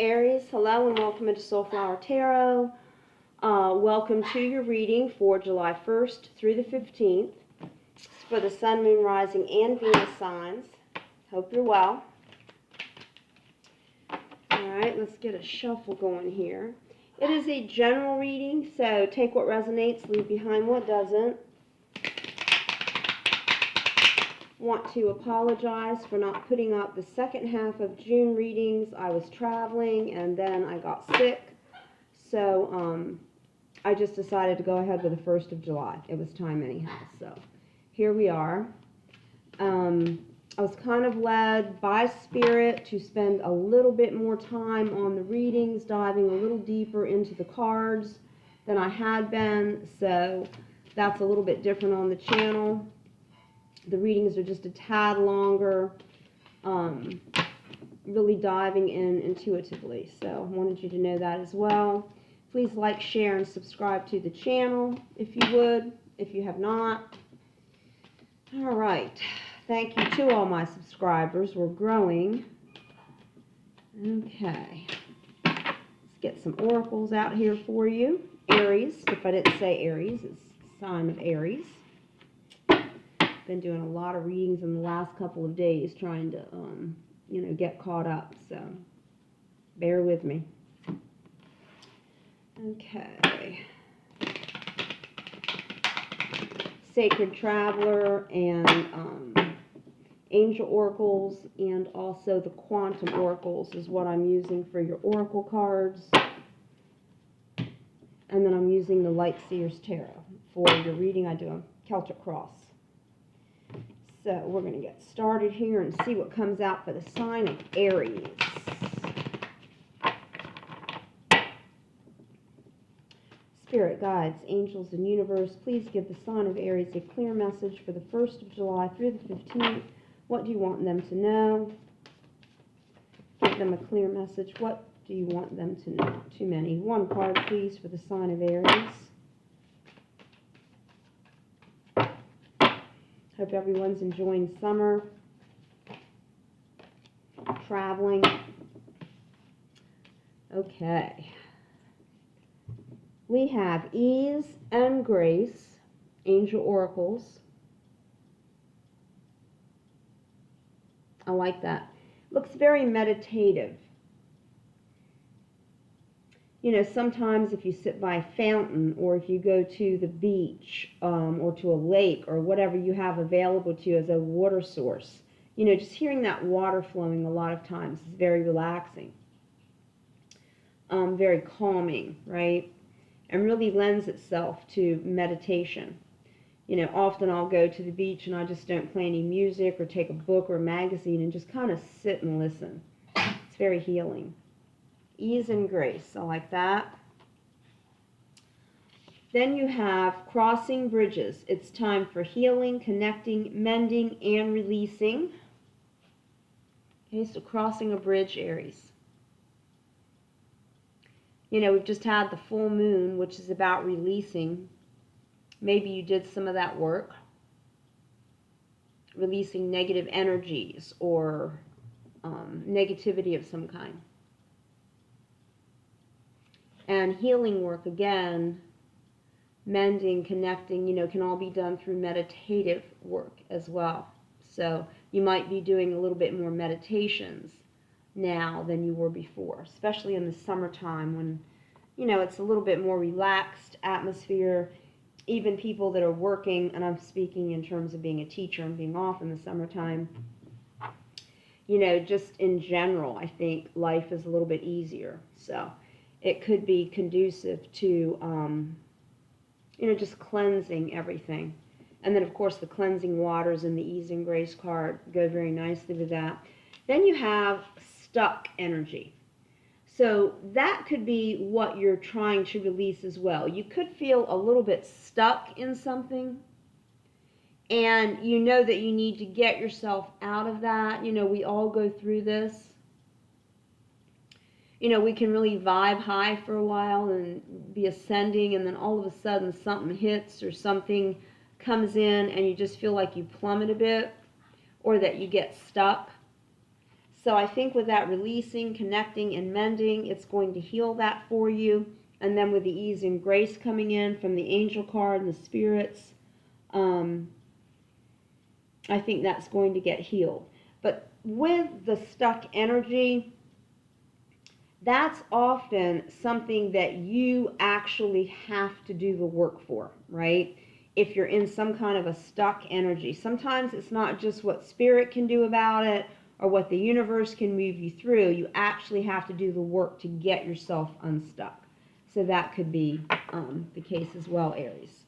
Aries, hello and welcome into Soulflower Tarot. Welcome to your reading for July 1st through the 15th. It's for the Sun, Moon, Rising, and Venus signs. Hope you're well. Alright, let's get a shuffle going here. It is a general reading, so take what resonates, leave behind what doesn't. Want to apologize for not putting up the second half of June readings. I was traveling and then I got sick, so I just decided to go ahead with the 1st of July. It was time anyhow, so here we are. I was kind of led by Spirit to spend a little bit more time on the readings, diving a little deeper into the cards than I had been, so that's a little bit different on the channel. The readings are just a tad longer, really diving in intuitively. So I wanted you to know that as well. Please like, share, and subscribe to the channel if you would, if you have not. All right. Thank you to all my subscribers. We're growing. Okay. Let's get some oracles out here for you. Aries, if I didn't say Aries, it's the sign of Aries. Been doing a lot of readings in the last couple of days trying to get caught up, so bear with me. Okay. Sacred Traveler and Angel Oracles, and also the Quantum Oracles is what I'm using for your Oracle cards. And then I'm using the Light Seers Tarot for your reading. I do a Celtic Cross. So we're going to get started here and see what comes out for the sign of Aries. Spirit guides, angels, and universe, please give the sign of Aries a clear message for the 1st of July through the 15th. What do you want them to know? Give them a clear message. What do you want them to know? Too many. One card, please, for the sign of Aries. Hope everyone's enjoying summer, traveling. Okay. We have Ease and Grace, Angel Oracles. I like that. Looks very meditative. You know, sometimes if you sit by a fountain or if you go to the beach or to a lake or whatever you have available to you as a water source, you know, just hearing that water flowing a lot of times is very relaxing, very calming, right? And really lends itself to meditation. You know, often I'll go to the beach and I just don't play any music or take a book or a magazine and just kind of sit and listen. It's very healing. Ease and Grace, I like that. Then you have Crossing Bridges. It's time for healing, connecting, mending, and releasing. Okay, so crossing a bridge, Aries. You know, we've just had the full moon, which is about releasing. Maybe you did some of that work. Releasing negative energies or negativity of some kind. And healing work, again, mending, connecting, you know, can all be done through meditative work as well. So you might be doing a little bit more meditations now than you were before, especially in the summertime when, you know, it's a little bit more relaxed atmosphere. Even people that are working, and I'm speaking in terms of being a teacher and being off in the summertime, you know, just in general, I think life is a little bit easier. So it could be conducive to, you know, just cleansing everything. And then, of course, the cleansing waters and the Ease and Grace card go very nicely with that. Then you have stuck energy. So that could be what you're trying to release as well. You could feel a little bit stuck in something, and you know that you need to get yourself out of that. You know, we all go through this. You know, we can really vibe high for a while and be ascending, and then all of a sudden something hits or something comes in and you just feel like you plummet a bit or that you get stuck. So I think with that releasing, connecting, and mending, it's going to heal that for you. And then with the ease and grace coming in from the angel card and the spirits, I think that's going to get healed. But with the stuck energy, that's often something that you actually have to do the work for, right? If you're in some kind of a stuck energy. Sometimes it's not just what spirit can do about it or what the universe can move you through. You actually have to do the work to get yourself unstuck. So that could be the case as well, Aries.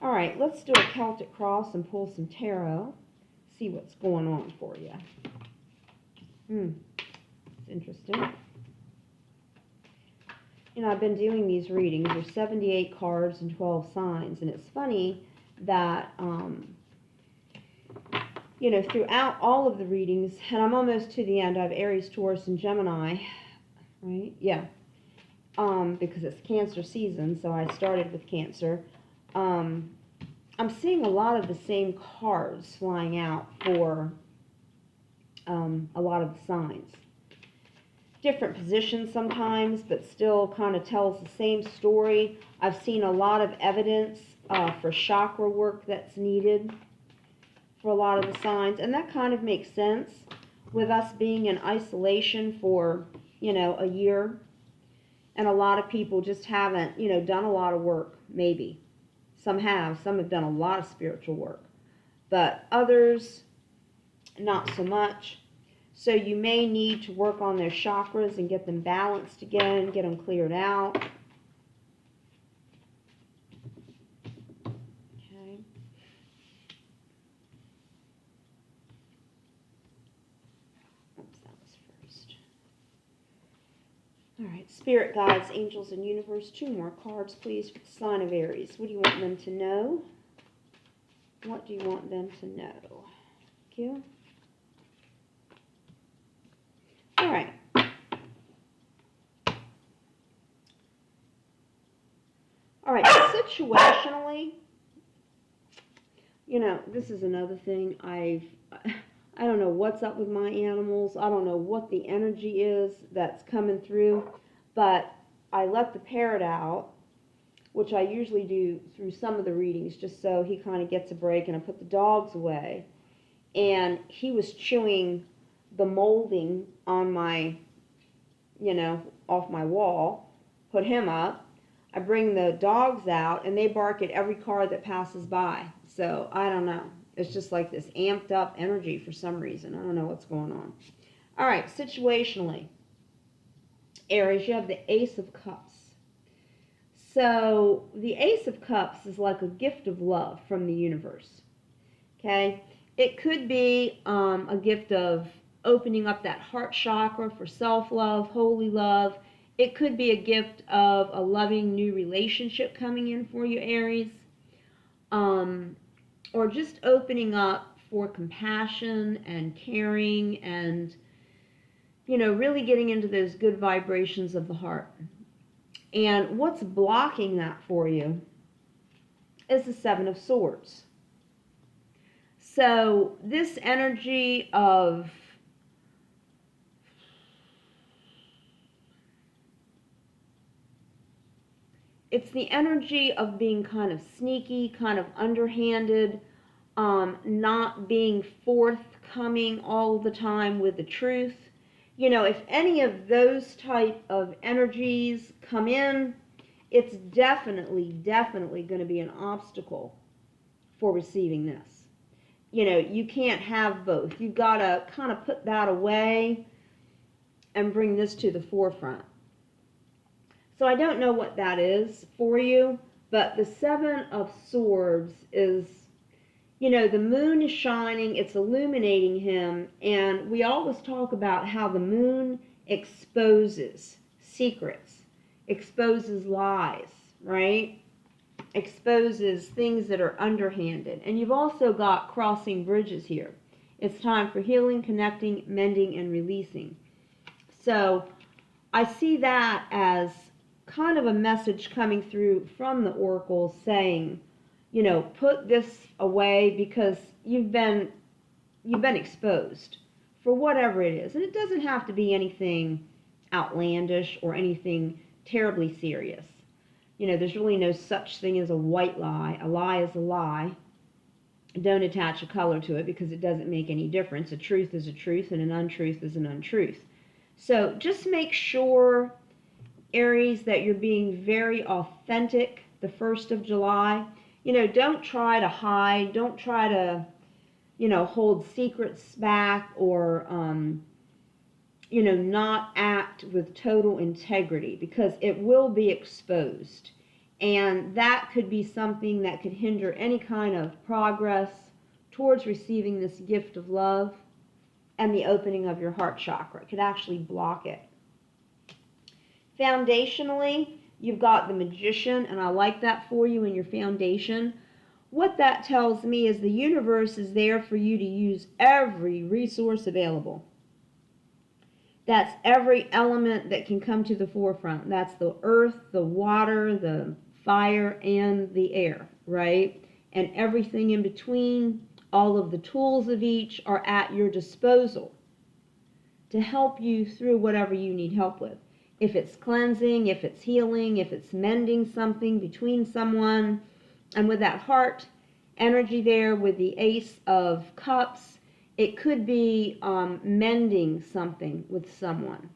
All right, let's do a Celtic cross and pull some tarot. See what's going on for you. It's interesting. You know, I've been doing these readings. There's 78 cards and 12 signs, and it's funny that, you know, throughout all of the readings, and I'm almost to the end, I have Aries, Taurus, and Gemini, right? Yeah, because it's Cancer season, so I started with Cancer. I'm seeing a lot of the same cards flying out for a lot of the signs. Different positions sometimes, but still kind of tells the same story. I've seen a lot of evidence for chakra work that's needed for a lot of the signs, and that kind of makes sense with us being in isolation for, you know, a year, and a lot of people just haven't, you know, done a lot of work. Maybe some have done a lot of spiritual work, but others not so much. So you may need to work on their chakras and get them balanced again, get them cleared out. Okay. Oops, that was first. All right, spirit guides, angels, and universe. 2 more cards, please, for the sign of Aries. What do you want them to know? What do you want them to know? Thank you. All right. All right, situationally, you know, this is another thing. I don't know what's up with my animals. I don't know what the energy is that's coming through, but I let the parrot out, which I usually do through some of the readings, just so he kind of gets a break, and I put the dogs away. And he was chewing the molding on my, you know, off my wall, put him up. I bring the dogs out, and they bark at every car that passes by. So, I don't know. It's just like this amped up energy for some reason. I don't know what's going on. All right, situationally. Aries, you have the Ace of Cups. So, the Ace of Cups is like a gift of love from the universe. Okay? It could be a gift of opening up that heart chakra for self-love, holy love. It could be a gift of a loving new relationship coming in for you, Aries. Or just opening up for compassion and caring and, you know, really getting into those good vibrations of the heart. And what's blocking that for you is the Seven of Swords. So this energy of it's the energy of being kind of sneaky, kind of underhanded, not being forthcoming all the time with the truth. You know, if any of those type of energies come in, it's definitely going to be an obstacle for receiving this. You know, you can't have both. You've got to kind of put that away and bring this to the forefront. So I don't know what that is for you, but the Seven of Swords is, you know, the moon is shining, it's illuminating him, and we always talk about how the moon exposes secrets, exposes lies, right? Exposes things that are underhanded. And you've also got crossing bridges here. It's time for healing, connecting, mending, and releasing. So I see that as kind of a message coming through from the oracle saying, you know, put this away because you've been exposed for whatever it is. And it doesn't have to be anything outlandish or anything terribly serious. You know, there's really no such thing as a white lie. A lie is a lie. Don't attach a color to it because it doesn't make any difference. A truth is a truth and an untruth is an untruth. So just make sure, Aries, that you're being very authentic the 1st of July. You know, don't try to hide. Don't try to, you know, hold secrets back or, you know, not act with total integrity, because it will be exposed. And that could be something that could hinder any kind of progress towards receiving this gift of love and the opening of your heart chakra. It could actually block it. Foundationally, you've got the Magician, and I like that for you in your foundation. What that tells me is the universe is there for you to use every resource available. That's every element that can come to the forefront. That's the earth, the water, the fire, and the air, right? And everything in between, all of the tools of each are at your disposal to help you through whatever you need help with. If it's cleansing, if it's healing, if it's mending something between someone, and with that heart energy there with the Ace of Cups, it could be mending something with someone.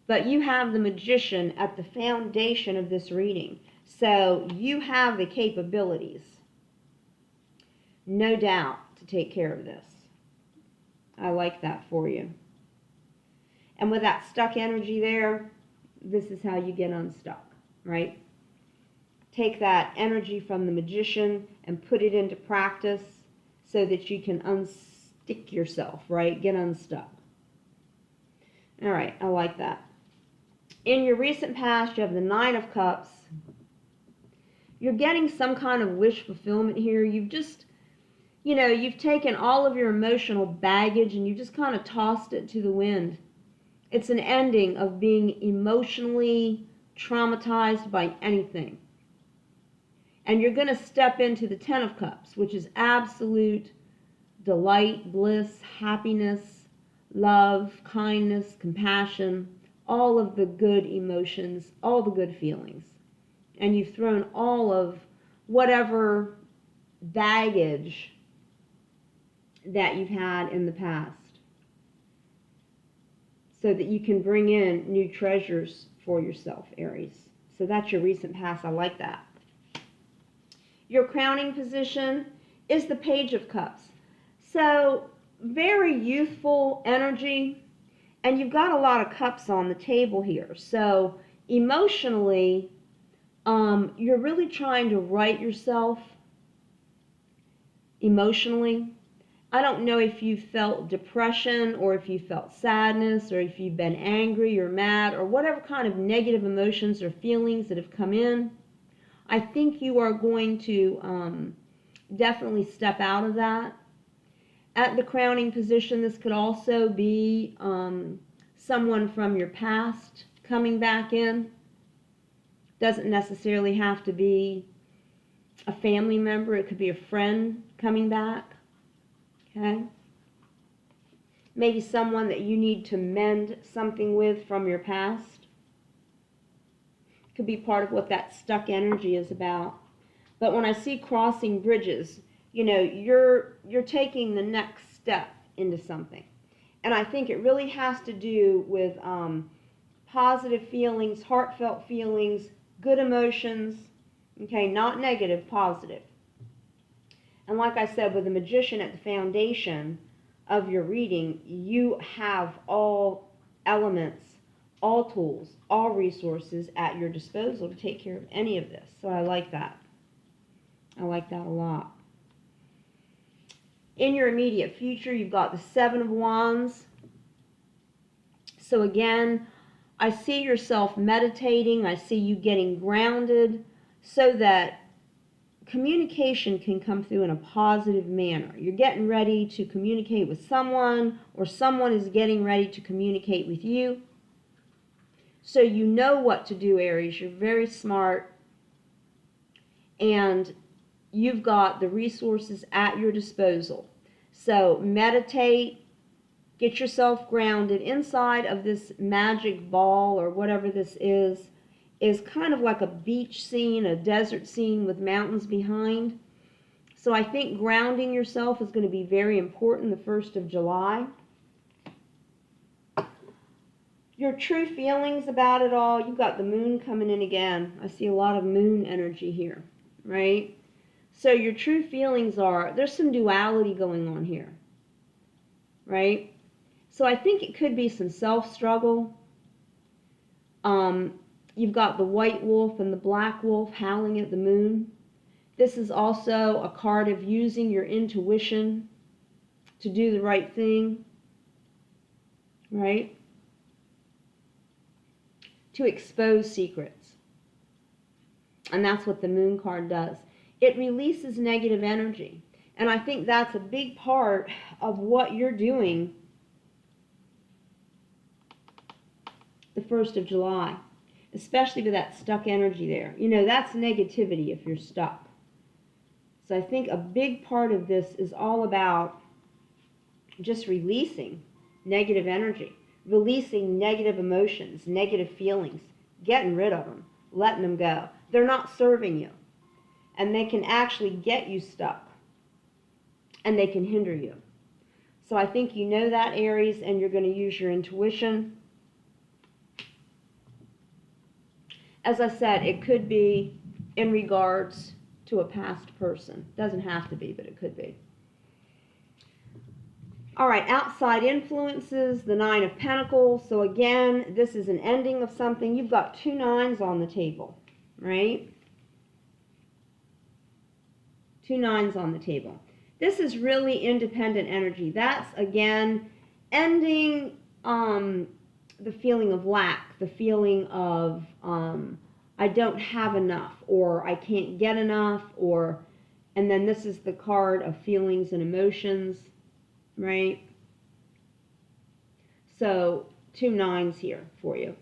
But you have the Magician at the foundation of this reading. So you have the capabilities, no doubt, to take care of this. I like that for you. And with that stuck energy there, this is how you get unstuck, right? Take that energy from the Magician and put it into practice so that you can unstick yourself, right? Get unstuck. All right, I like that. In your recent past, you have the Nine of Cups. You're getting some kind of wish fulfillment here. You've just, you know, you've taken all of your emotional baggage and you just kind of tossed it to the wind. It's an ending of being emotionally traumatized by anything. And you're going to step into the Ten of Cups, which is absolute delight, bliss, happiness, love, kindness, compassion, all of the good emotions, all the good feelings. And you've thrown all of whatever baggage that you've had in the past, so that you can bring in new treasures for yourself, Aries. So that's your recent past. I like that. Your crowning position is the Page of Cups. So very youthful energy, and you've got a lot of cups on the table here. So emotionally, you're really trying to right yourself emotionally. I don't know if you felt depression or if you felt sadness or if you've been angry or mad or whatever kind of negative emotions or feelings that have come in. I think you are going to definitely step out of that. At the crowning position, this could also be someone from your past coming back in. Doesn't necessarily have to be a family member. It could be a friend coming back. Okay? Maybe someone that you need to mend something with from your past. Could be part of what that stuck energy is about. But when I see crossing bridges, you know, you're taking the next step into something. And I think it really has to do with positive feelings, heartfelt feelings, good emotions, okay, not negative, positive. And like I said, with the Magician at the foundation of your reading, you have all elements, all tools, all resources at your disposal to take care of any of this. So I like that. I like that a lot. In your immediate future, you've got the Seven of Wands. So again, I see yourself meditating. I see you getting grounded so that communication can come through in a positive manner. You're getting ready to communicate with someone, or someone is getting ready to communicate with you. So you know what to do, Aries. You're very smart, and you've got the resources at your disposal. So meditate, Get yourself grounded. Inside of this magic ball or whatever this is kind of like a beach scene, a desert scene with mountains behind. So I think grounding yourself is going to be very important the 1st of July. Your true feelings about it all, you've got the moon coming in again. I see a lot of moon energy here, right? So your true feelings are, there's some duality going on here, right? So I think it could be some self-struggle. You've got the white wolf and the black wolf howling at the moon. This is also a card of using your intuition to do the right thing, right? To expose secrets. And that's what the moon card does. It releases negative energy. And I think that's a big part of what you're doing the 1st of July, especially with that stuck energy there. You know, that's negativity if you're stuck. So I think a big part of this is all about just releasing negative energy, releasing negative emotions, negative feelings, getting rid of them, letting them go. They're not serving you, and they can actually get you stuck, and they can hinder you. So I think you know that, Aries, and you're going to use your intuition. As I said, it could be in regards to a past person. Doesn't have to be, but it could be. All right, outside influences, the 9 of Pentacles. So again, this is an ending of something. You've got 2 9s on the table, right? 2 9s on the table. This is really independent energy. That's, again, ending the feeling of lack, the feeling of I don't have enough, or I can't get enough, or, and then this is the card of feelings and emotions, right? So 2 9s here for you.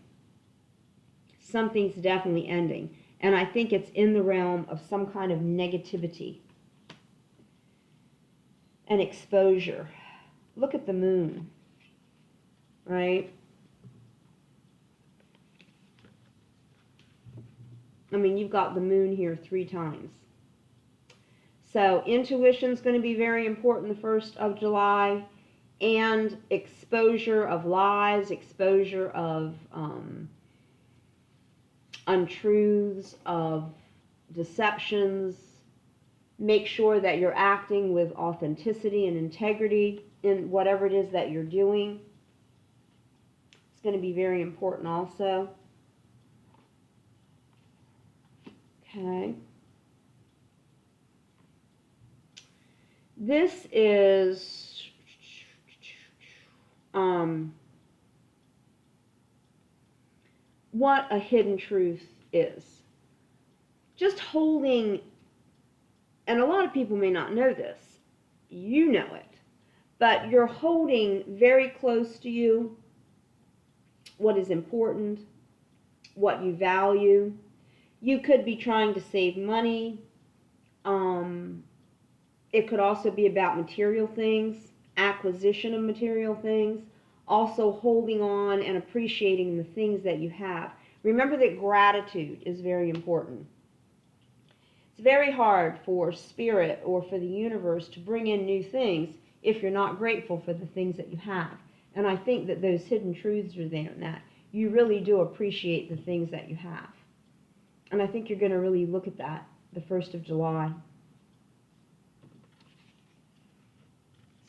Something's definitely ending, and I think it's in the realm of some kind of negativity and exposure. Look at the moon, right? I mean, you've got the moon here 3 times. So intuition's going to be very important the 1st of July, and exposure of lies, exposure of untruths, of deceptions. Make sure that you're acting with authenticity and integrity in whatever it is that you're doing. It's going to be very important also. Okay. This is what a hidden truth is. Just holding, and a lot of people may not know this, you know it, but you're holding very close to you what is important, what you value. You could be trying to save money. It could also be about material things, acquisition of material things, also holding on and appreciating the things that you have. Remember that gratitude is very important. It's very hard for spirit or for the universe to bring in new things if you're not grateful for the things that you have. And I think that those hidden truths are there in that. You really do appreciate the things that you have. And I think you're going to really look at that the 1st of July.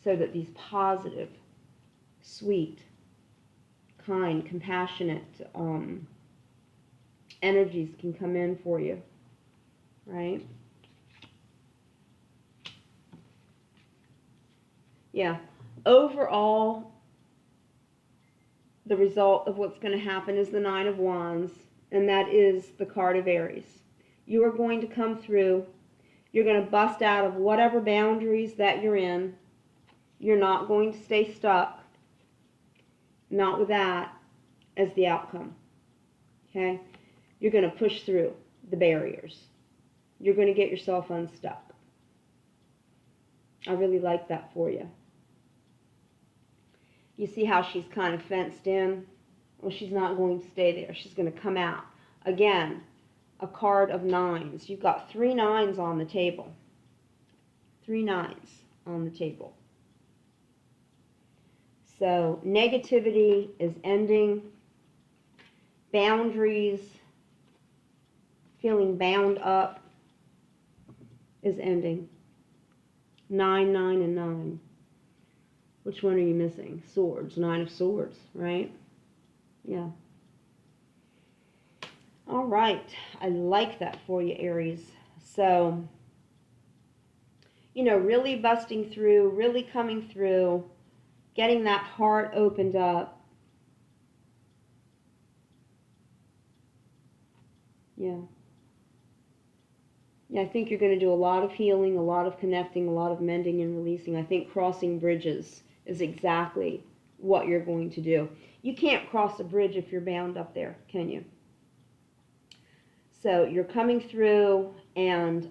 So that these positive, sweet, kind, compassionate energies can come in for you, right? Yeah. Overall, the result of what's going to happen is the 9 of Wands, and that is the card of Aries. You are going to come through. You're going to bust out of whatever boundaries that you're in. You're not going to stay stuck. Not with that as the outcome. Okay? You're going to push through the barriers. You're going to get yourself unstuck. I really like that for you. You see how she's kind of fenced in? Well, she's not going to stay there. She's going to come out. Again, a card of nines. You've got 3 nines on the table. 3 nines on the table. So negativity is ending. Boundaries, feeling bound up, is ending. 9, 9, and 9. Which one are you missing? Swords. 9 of swords, right? Yeah. All right. I like that for you, Aries. So, you know, really busting through, really coming through, getting that heart opened up. Yeah. Yeah, I think you're going to do a lot of healing, a lot of connecting, a lot of mending and releasing. I think crossing bridges is exactly what you're going to do. You can't cross a bridge if you're bound up there, can you? So you're coming through, and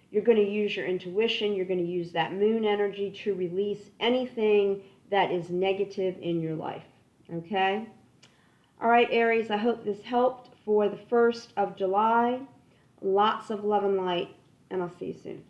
you're going to use your intuition. You're going to use that moon energy to release anything that is negative in your life. Okay? All right, Aries, I hope this helped for the 1st of July. Lots of love and light, and I'll see you soon.